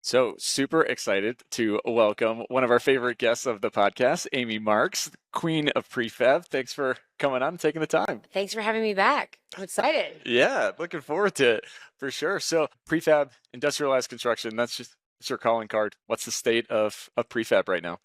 So, super excited to welcome one of our favorite guests of the podcast, Amy Marks, Queen of Prefab. Thanks for coming on and taking the time. Thanks for having me back. I'm excited. Yeah, looking forward to it for sure. So, prefab, industrialized construction, that's your calling card. What's the state of prefab right now?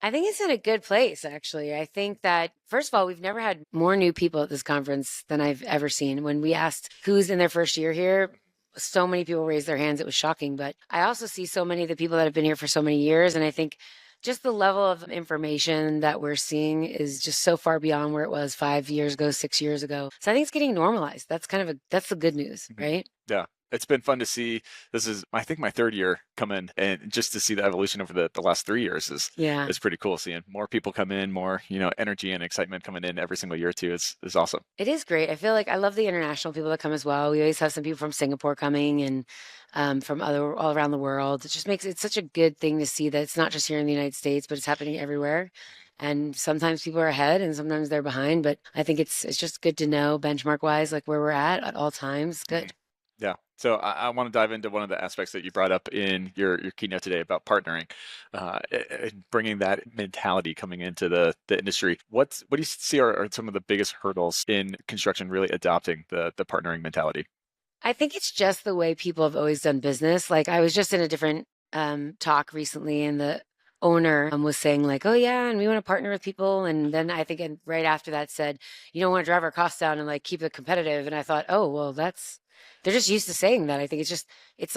I think it's in a good place, actually. I think that, first of all, we've never had more new people at this conference than I've ever seen. When we asked who's in their first year here, so many people raised their hands. It was shocking. But I also see so many of the people that have been here for so many years. And I think just the level of information that we're seeing is just so far beyond where it was 5 years ago, 6 years ago. So I think it's getting normalized. That's the good news, Mhm. right? Yeah, it's been fun to see. This is, I think, my third year come in, and just to see the evolution over the last 3 years Yeah. is pretty cool. Seeing more people come in, more energy and excitement coming in every single year too is awesome. It is great. I feel like I love the international people that come as well. We always have some people from Singapore coming and from other all around the world. It just makes it such a good thing to see that it's not just here in the United States, but it's happening everywhere. And sometimes people are ahead and sometimes they're behind. But I think it's just good to know benchmark wise, like where we're at all times. Mhm. Good. Yeah. So I want to dive into one of the aspects that you brought up in your keynote today about partnering, and bringing that mentality coming into the industry. What do you see are some of the biggest hurdles in construction really adopting the partnering mentality? I think it's just the way people have always done business. Like I was just in a different talk recently, and the owner was saying like, "Oh yeah, and we want to partner with people." And then I think right after that said, "You don't want to drive our costs down and like keep it competitive." And I thought, "Oh well, that's they're just used to saying that." I think it's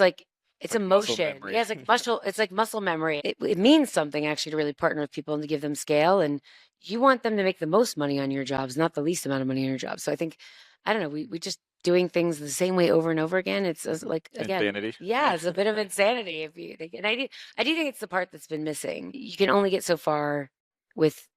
like it's Like muscle emotion. memory. Yeah, it's like muscle. It's like muscle memory. It means something actually to really partner with people and to give them scale. And you want them to make the most money on your jobs, not the least amount of money on your job. So I think I don't know. We just doing things the same way over and over again. It's like again, Insanity. yeah, it's a bit of insanity if you think. And I do think it's the part that's been missing. You can only get so far with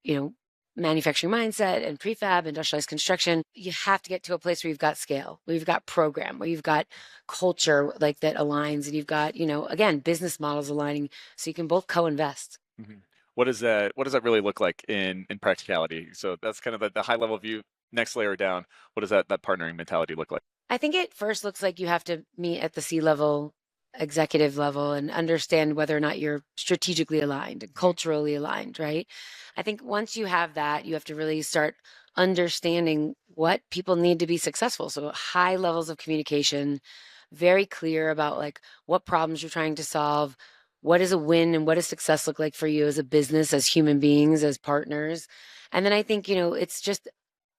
manufacturing mindset and prefab, industrialized construction. You have to get to a place where you've got scale, where you've got program, where you've got culture like that aligns, and you've got again business models aligning, so you can both co-invest. Mhm. What does that really look like in practicality? So that's kind of the high level view. Next layer down, what does that partnering mentality look like? I think it first looks like you have to meet at the C-level, executive level, and understand whether or not you're strategically aligned and culturally aligned, right? I think once you have that, you have to really start understanding what people need to be successful. So high levels of communication, very clear about like what problems you're trying to solve, what is a win and what does success look like for you as a business, as human beings, as partners. And then I think, it's just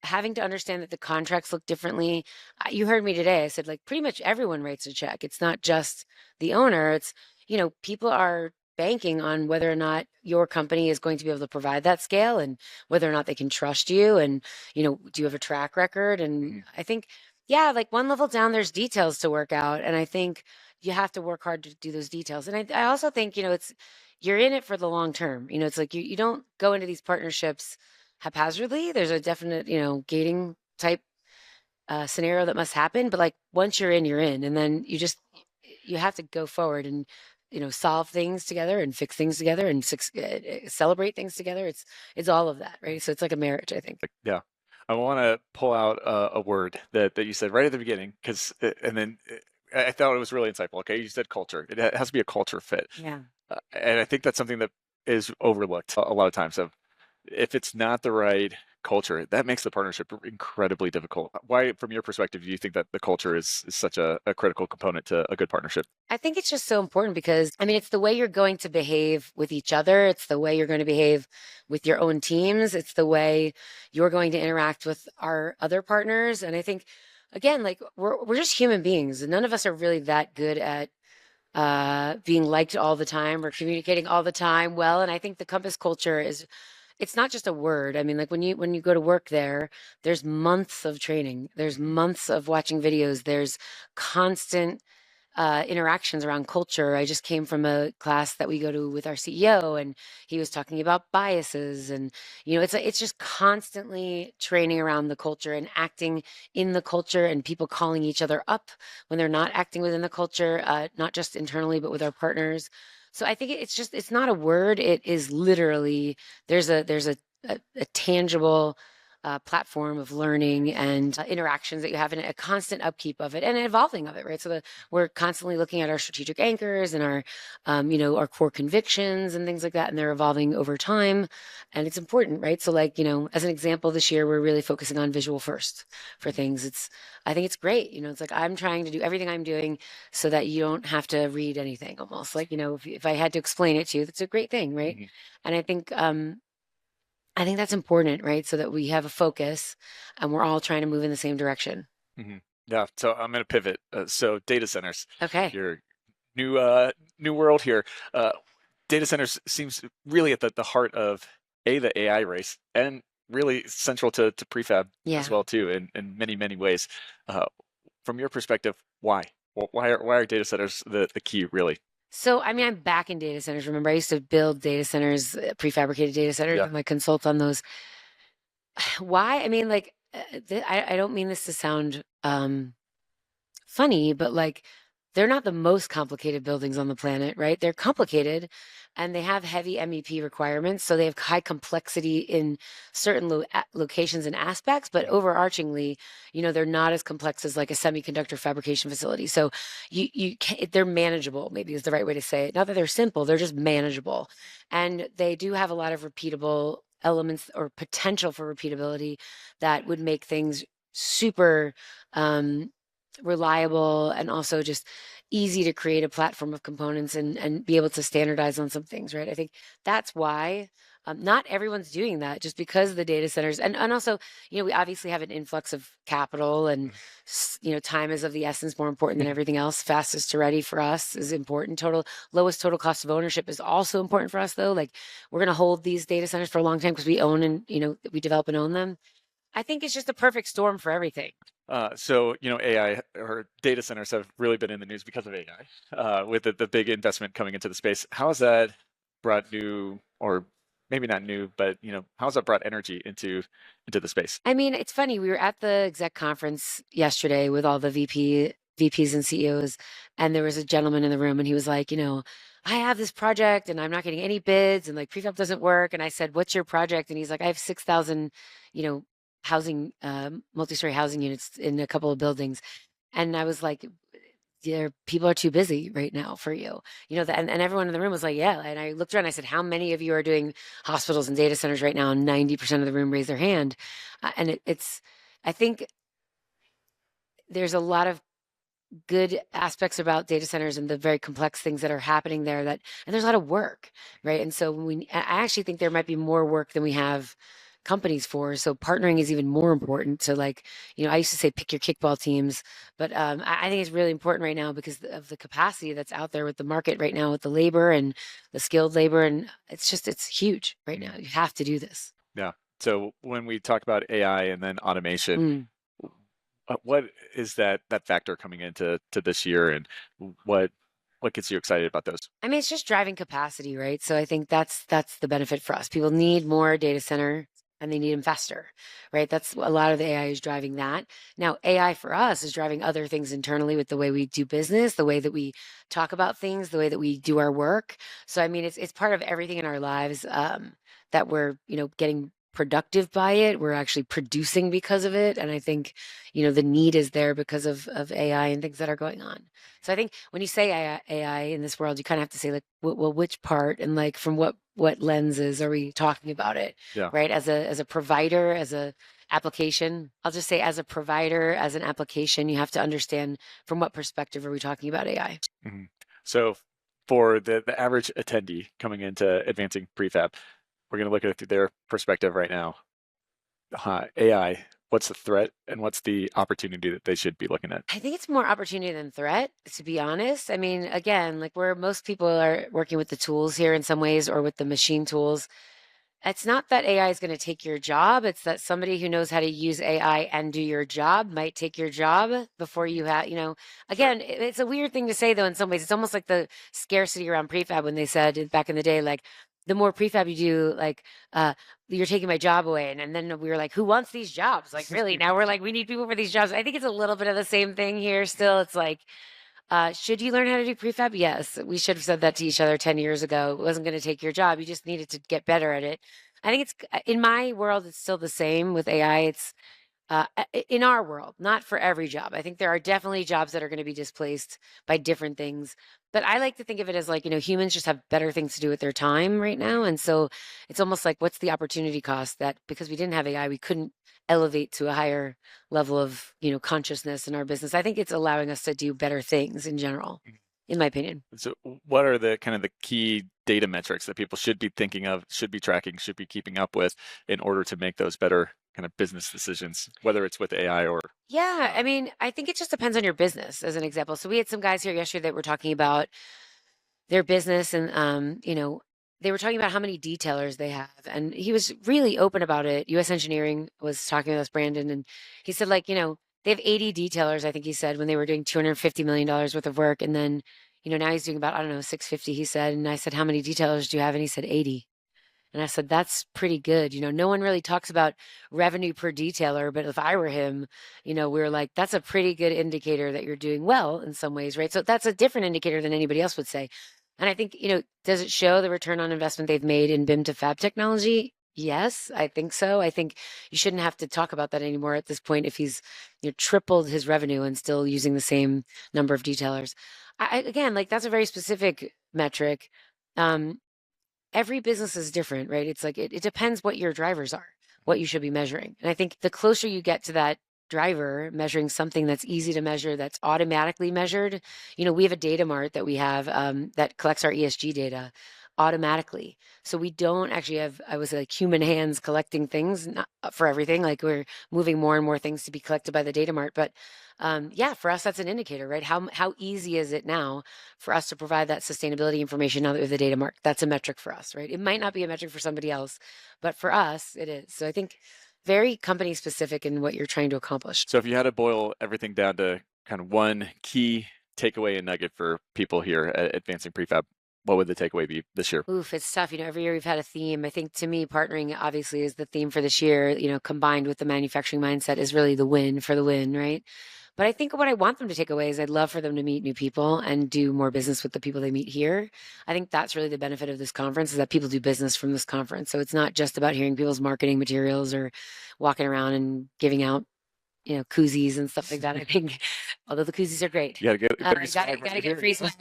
having to understand that the contracts look differently. You heard me today. I said, like, pretty much everyone writes a check. It's not just the owner. It's, people are banking on whether or not your company is going to be able to provide that scale and whether or not they can trust you. And, do you have a track record? And Mhm. I think, yeah, like one level down, there's details to work out. And I think you have to work hard to do those details. And I also think, you're in it for the long term. It's like you don't go into these partnerships haphazardly. There's a definite, gating type scenario that must happen. But like once you're in, you're in, and then you have to go forward and solve things together and fix things together and celebrate things together. It's all of that, right? So it's like a marriage, I think. Yeah. I want to pull out a word that you said right at the beginning, because and then I thought it was really insightful. Okay, you said culture. It has to be a culture fit, Yeah. and I think that's something that is overlooked a lot of times. So if it's not the right culture, that makes the partnership incredibly difficult. Why, from your perspective, do you think that the culture is such a critical component to a good partnership? I think it's just so important because I mean, it's the way you're going to behave with each other. It's the way you're going to behave with your own teams. It's the way you're going to interact with our other partners. And I think, again, like we're just human beings, and none of us are really that good at being liked all the time or communicating all the time well. And I think the Compass culture is it's not just a word. I mean, like when you go to work there, there's months of training, there's months of watching videos, there's constant interactions around culture. I just came from a class that we go to with our CEO, and he was talking about biases, and it's just constantly training around the culture and acting in the culture, and people calling each other up when they're not acting within the culture, not just internally but with our partners. So I think it's not a word. It is literally there's a tangible platform of learning and interactions that you have, and a constant upkeep of it and an evolving of it, right? So we're constantly looking at our strategic anchors and our, our core convictions and things like that, and they're evolving over time, and it's important, right? So like, as an example, this year we're really focusing on visual first for things. I think it's great. It's like I'm trying to do everything I'm doing so that you don't have to read anything, almost like, if I had to explain it to you, that's a great thing, right? And I think that's important, right? So that we have a focus and we're all trying to move in the same direction. Yeah. So I'm going to pivot. So data centers, Okay. your new world here. Data centers seems really at the heart of the AI race and really central to prefab Yeah. as well too in many ways. Uh, from your perspective, why? Why are data centers the key really? So, I mean, I'm back in data centers. Remember, I used to build data centers, prefabricated data centers, Yeah. and I consult on those. Why? I mean, like, I don't mean this to sound funny, but like, they're not the most complicated buildings on the planet, right? They're complicated and they have heavy MEP requirements. So they have high complexity in certain locations and aspects, but overarchingly, they're not as complex as like a semiconductor fabrication facility. So they're manageable, maybe is the right way to say it. Not that they're simple, they're just manageable. And they do have a lot of repeatable elements or potential for repeatability that would make things super reliable and also just easy to create a platform of components and be able to standardize on some things, right? I think that's why not everyone's doing that just because the data centers and also, we obviously have an influx of capital and, time is of the essence, more important than everything else. Fastest to ready for us is important. Lowest total cost of ownership is also important for us though. Like we're going to hold these data centers for a long time because we own and, we develop and own them. I think it's just a perfect storm for everything. So, AI or data centers have really been in the news because of AI, with the big investment coming into the space. How has that brought new, or maybe not new, but how has that brought energy into the space? I mean, it's funny. We were at the exec conference yesterday with all the VPs and CEOs, and there was a gentleman in the room, and he was like, I have this project, and I'm not getting any bids, and like prefab doesn't work. And I said, "What's your project?" And he's like, "I have 6,000, you know, housing, multi-story housing units in a couple of buildings." And I was like, people are too busy right now for you, and everyone in the room was like, yeah. And I looked around, I said, how many of you are doing hospitals and data centers right now? And 90% of the room raised their hand. And I think there's a lot of good aspects about data centers and the very complex things that are happening there and there's a lot of work, right? And so I actually think there might be more work than we have companies for. So partnering is even more important to like, I used to say pick your kickball teams, but I think it's really important right now because of the capacity that's out there with the market right now with the labor and the skilled labor. And it's huge right now. You have to do this. Yeah. So when we talk about AI and then automation, what is that factor coming into this year, and what gets you excited about those? I mean, it's just driving capacity, right? So I think that's the benefit for us. People need more data center and they need them faster, right? That's a lot of the AI is driving that. Now, AI for us is driving other things internally with the way we do business, the way that we talk about things, the way that we do our work. So I mean, it's part of everything in our lives that we're getting productive by it. We're actually producing because of it. And I think, the need is there because of AI and things that are going on. So I think when you say AI in this world, you kind of have to say like, well, which part and like from what lenses are we talking about it? Yeah. Right. As a provider, as a application, I'll just say as a provider, as an application, you have to understand from what perspective are we talking about AI? So for the average attendee coming into Advancing Prefab, we're going to look at it through their perspective right now. AI, what's the threat and what's the opportunity that they should be looking at? I think it's more opportunity than threat, to be honest. I mean, again, like where most people are working with the tools here in some ways or with the machine tools, it's not that AI is going to take your job. It's that somebody who knows how to use AI and do your job might take your job before you have, again, it's a weird thing to say though, in some ways. It's almost like the scarcity around prefab when they said back in the day, like, the more prefab you do, like, you're taking my job away. And then we were like, who wants these jobs? Like, really? Now we're like, we need people for these jobs. I think it's a little bit of the same thing here still. It's like, should you learn how to do prefab? Yes. We should have said that to each other 10 years ago. It wasn't going to take your job. You just needed to get better at it. I think it's in my world, it's still the same with AI. It's in our world, not for every job. I think there are definitely jobs that are going to be displaced by different things. But I like to think of it as like, humans just have better things to do with their time right now. And so it's almost like, what's the opportunity cost that because we didn't have AI, we couldn't elevate to a higher level of, consciousness in our business. I think it's allowing us to do better things in general, in my opinion. So what are the kind of the key data metrics that people should be thinking of, should be tracking, should be keeping up with in order to make those better kind of business decisions, whether it's with AI or Yeah, I mean, I think it just depends on your business, as an example. So we had some guys here yesterday that were talking about their business and they were talking about how many detailers they have. And he was really open about it. US Engineering was talking with us, Brandon, and he said, like, they have 80 detailers, I think he said, when they were doing $250 million worth of work. And then, now he's doing about, I don't know, 650, he said. And I said, how many detailers do you have? And he said 80. And I said, that's pretty good. No one really talks about revenue per detailer, but if I were him, we were like, that's a pretty good indicator that you're doing well in some ways, right? So that's a different indicator than anybody else would say. And I think, does it show the return on investment they've made in BIM to fab technology? Yes, I think so. I think you shouldn't have to talk about that anymore at this point if he's tripled his revenue and still using the same number of detailers. Again, like that's a very specific metric. Every business is different, right? It's like it depends what your drivers are, what you should be measuring. And I think the closer you get to that driver, measuring something that's easy to measure, that's automatically measured. We have a data mart that we have that collects our ESG data automatically. So we don't actually have, I was like human hands collecting things not for everything. Like we're moving more and more things to be collected by the data mart. But yeah, for us, that's an indicator, right? How easy is it now for us to provide that sustainability information now that we have the data mart? That's a metric for us, right? It might not be a metric for somebody else, but for us, it is. So I think very company specific in what you're trying to accomplish. so if you had to boil everything down to kind of one key takeaway and nugget for people here at Advancing Prefab, what would the takeaway be this year? Oof, it's tough. Every year we've had a theme. I think to me, partnering obviously is the theme for this year, combined with the manufacturing mindset is really the win for the win, right? But I think what I want them to take away is I'd love for them to meet new people and do more business with the people they meet here. I think that's really the benefit of this conference is that people do business from this conference. So it's not just about hearing people's marketing materials or walking around and giving out, koozies and stuff like that. I think, although the koozies are great. You gotta get free swag.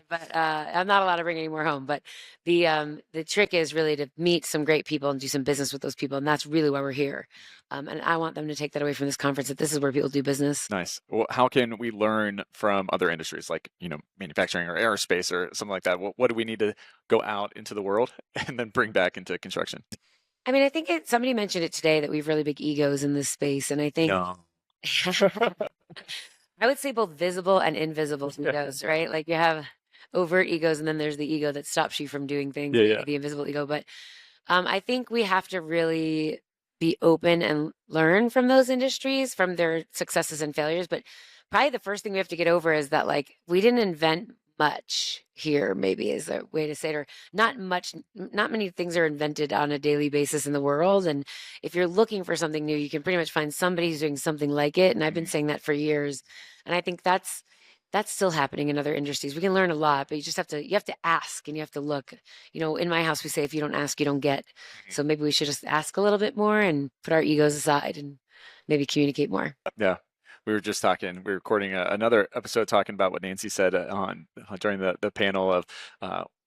But I'm not allowed to bring any more home. But the trick is really to meet some great people and do some business with those people, and that's really why we're here. And I want them to take that away from this conference that this is where people do business. Nice. Well, how can we learn from other industries like manufacturing or aerospace or something like that? What do we need to go out into the world and then bring back into construction? I mean, I think somebody mentioned it today that we have really big egos in this space, and I think No. I would say both visible and invisible egos, right? Like you have overt egos, and then there's the ego that stops you from doing things, Yeah. the invisible ego. But I think we have to really be open and learn from those industries, from their successes and failures. But probably the first thing we have to get over is that like we didn't invent much here, maybe is a way to say it, or not many things are invented on a daily basis in the world. And if you're looking for something new, you can pretty much find somebody who's doing something like it. And I've been saying that for years. And I think that's still happening in other industries. We can learn a lot, but you have to ask and you have to look. In my house, we say, if you don't ask, you don't get. So maybe we should just ask a little bit more and put our egos aside and maybe communicate more. Yeah. We were just talking, we were recording another episode talking about what Nancy said during the panel of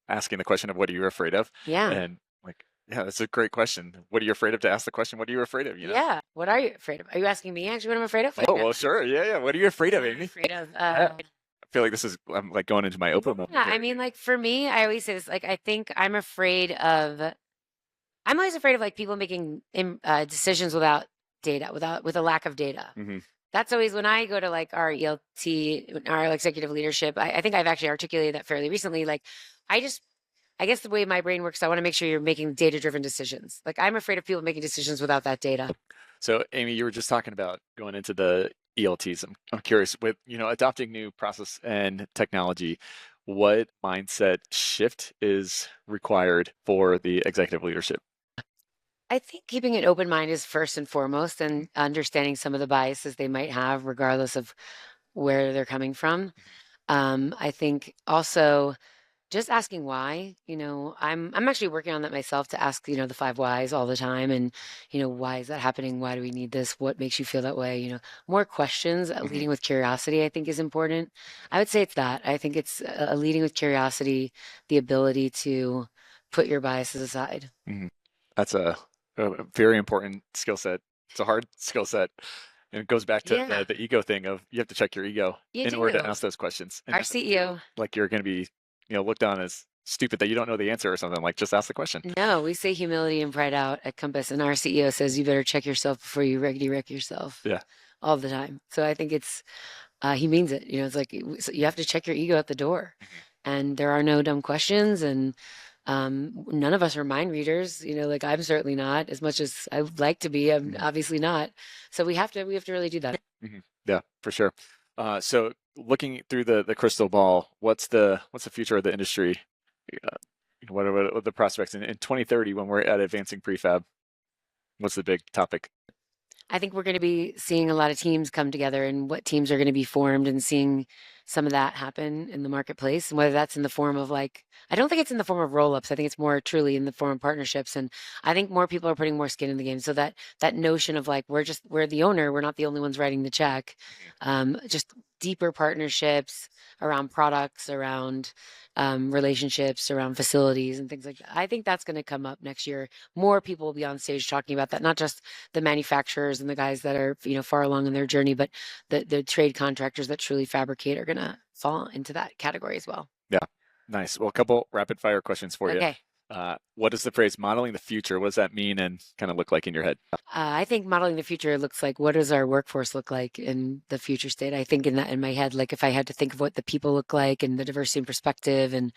asking the question of what are you afraid of? Yeah. And like, yeah, that's a great question. What are you afraid of to ask the question? What are you afraid of? Yeah. What are you afraid of? Are you asking me actually what I'm afraid of? Oh, well, sure. Yeah. What are you afraid of, Amy? Afraid of, I feel like I'm like going into my Oprah moment. Yeah, I mean, like for me, I always say this, like, I think I'm always afraid of like people making decisions without data, with a lack of data. Mm-hmm. That's always when I go to like our ELT, our executive leadership. I think I've actually articulated that fairly recently. Like, I guess the way my brain works, I want to make sure you're making data-driven decisions. Like, I'm afraid of people making decisions without that data. So, Amy, you were just talking about going into the ELTs. I'm curious with adopting new process and technology, what mindset shift is required for the executive leadership? I think keeping an open mind is first and foremost, and understanding some of the biases they might have, regardless of where they're coming from. I think also Just asking why, I'm actually working on that myself to ask, the 5 whys all the time. And, why is that happening? Why do we need this? What makes you feel that way? More questions, Hmm. leading with curiosity, I think is important. I would say it's that. I think it's leading with curiosity, the ability to put your biases aside. Hmm. That's a very important skill set. It's a hard skill set. And it goes back to Yeah, the ego thing of you have to check your ego you in order to do. ask those questions and Our doesn't feel CEO, like you're going to be, looked on as stupid that you don't know the answer or something. Like just ask the question. no, we say humility and pride out at Compass, and our CEO says you better check yourself before you ready wreck yourself Yeah. all the time. So I think he means it. It's like so you have to check your ego at the door, Mhm. and there are no dumb questions, and none of us are mind readers. Like I'm certainly not, as much as I would like to be. I'm Mhm. obviously not. So we have to really do that. Mhm. Yeah, for sure. So looking through the crystal ball, what's the future of the industry? Uh, what are the prospects in 2030 when we're at advancing prefab? What's the big topic? I think we're going to be seeing a lot of teams come together and what teams are going to be formed and seeing some of that happen in the marketplace. And whether that's in the form of I don't think it's in the form of roll ups. I think it's more truly in the form of partnerships. And I think more people are putting more skin in the game. So that notion of we're the owner, we're not the only ones writing the check. Just deeper partnerships around products, around relationships, around facilities and things like that. I think that's going to come up next year. More people will be on stage talking about that, not just the manufacturers and the guys that are far along in their journey, but the trade contractors that truly fabricate are going to fall into that category as well. Yeah, nice. Well, a couple rapid fire questions for you. Okay. What does the phrase modeling the future, what does that mean and kind of look like in your head? I think modeling the future looks like what does our workforce look like in the future state? I think in my head, like if I had to think of what the people look like and the diversity and perspective, and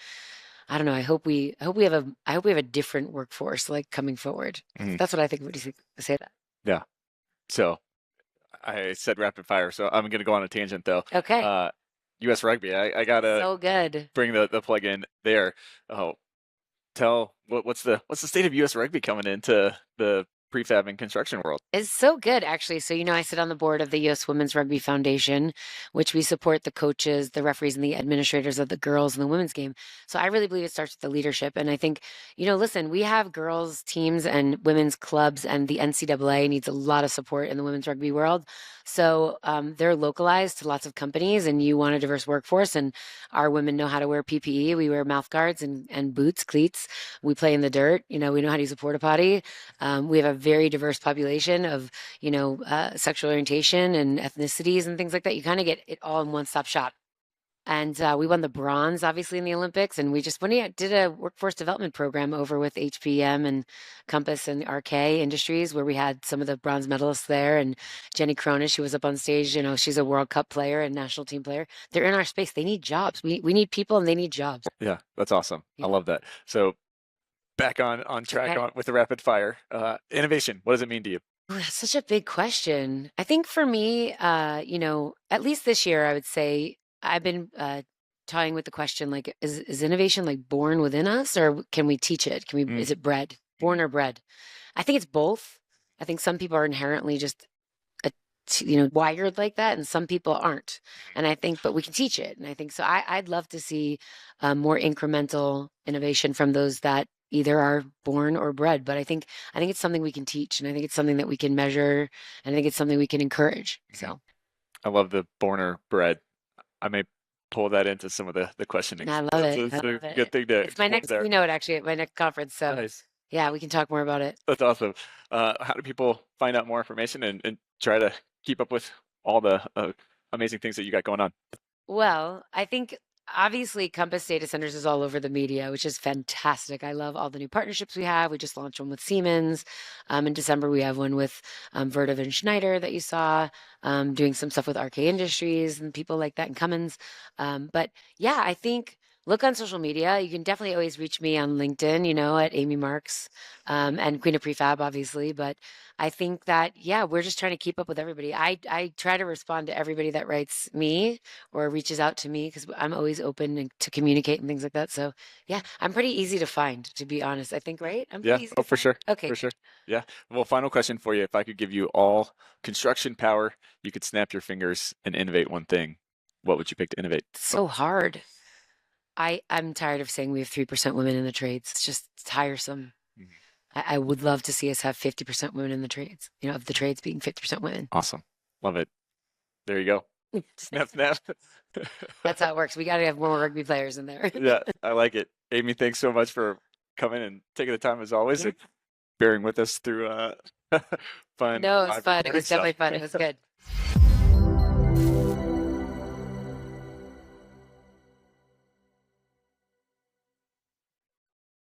I don't know, I hope we have a different workforce like coming forward. Mhm. That's what I think. What do you think? Say that. Yeah. So I said rapid fire, so I'm going to go on a tangent though. Okay. Uh, U.S. Rugby, I gotta So good. bring the plug in there. Oh, what's the state of U.S. Rugby coming into the prefab and construction world? It's so good, actually. So, I sit on the board of the U.S. Women's Rugby Foundation, which we support the coaches, the referees, and the administrators of the girls and the women's game. So, I really believe it starts with the leadership. And I think, listen, we have girls' teams and women's clubs, and the NCAA needs a lot of support in the women's rugby world. So, they're localized to lots of companies, and you want a diverse workforce. And our women know how to wear PPE. We wear mouth guards and boots, cleats. We play in the dirt. We know how to use a porta potty. We have a very diverse population of, sexual orientation and ethnicities and things like that. You kind of get it all in one stop shop. And we won the bronze, obviously, in the Olympics. And we just did a workforce development program over with HPM and Compass and RK Industries, where we had some of the bronze medalists there. And Jenny Cronish, who was up on stage, she's a World Cup player and national team player. They're in our space. They need jobs. We need people and they need jobs. Yeah, that's awesome. I Yeah. love that. So back on track Okay. with the rapid fire. Innovation, what does it mean to you? Ooh, that's such a big question. I think for me, at least this year, I would say I've been toying with the question like, is innovation like born within us, or can we teach it? Mm, Is it bred, born mhm, or bred? I think it's both. I think some people are inherently just wired like that, and some people aren't. And I think, but we can teach it. And I think so. I'd love to see more incremental innovation from those that either are born or bred. But I think it's something we can teach, and I think it's something that we can measure, and I think it's something we can encourage. mhm. So I love the borner bread. I may pull that into some of the questionings. I love That's it. a, I it's a love it. good thing to It's my explore next there. keynote actually at my next conference. So Nice. yeah, we can talk more about it. That's awesome. How do people find out more information and try to keep up with all the amazing things that you got going on? Well, I think obviously Compass Datacenters is all over the media, which is fantastic. I love all the new partnerships we have. We just launched one with Siemens. In December, we have one with Vertiv and Schneider that you saw, doing some stuff with RK Industries and people like that and Cummins. But yeah, I think look on social media. You can definitely always reach me on LinkedIn, at Amy Marks, and Queen of Prefab, obviously. But I think that, yeah, we're just trying to keep up with everybody. I try to respond to everybody that writes me or reaches out to me because I'm always open to communicate and things like that. So yeah, I'm pretty easy to find, to be honest. I think, right? I'm Yeah. pretty easy Oh, to for find. sure. Okay, For good. sure. Yeah. Well, final question for you. If I could give you all construction power, you could snap your fingers and innovate one thing. What would you pick to innovate? So hard. I'm tired of saying we have 3% women in the trades. It's just tiresome. Mhm. I would love to see us have 50% women in the trades, of the trades being 50% women. Awesome. Love it. There you go. Snap, snap. That's how it works. We got to have more rugby players in there. Yeah, I like it. Amy, thanks so much for coming and taking the time as always and bearing with us through fun No, it was live fun. It recording was definitely stuff. fun. It was good.